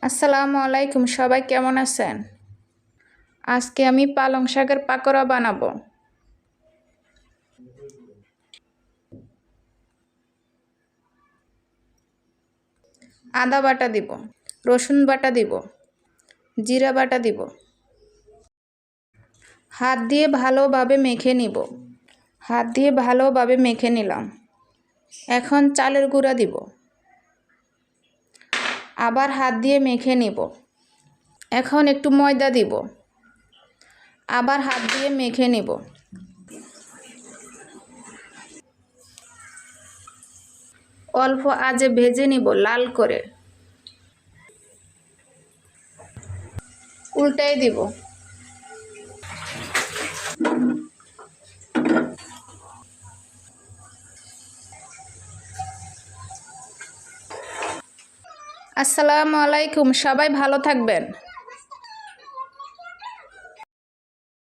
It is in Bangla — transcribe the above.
আসসালামু আলাইকুম, সবাই কেমন আছেন? আজকে আমি পালং শাকের পাকোড়া বানাবো। আদা বাটা দিব, রসুন বাটা দিব, জিরা বাটা দিব। হাত দিয়ে ভালোভাবে মেখে নিব। হাত দিয়ে ভালোভাবে মেখে নিলাম। এখন চালের গুঁড়া দিব। আবার হাত দিয়ে মেখে নিব। এখন একটু ময়দা দিব। আবার হাত দিয়ে মেখে নিব। অল্প আঁচে ভেজে নিব লাল করে। উল্টাই দিব। আসসালামু আলাইকুম, সবাই ভালো থাকবেন।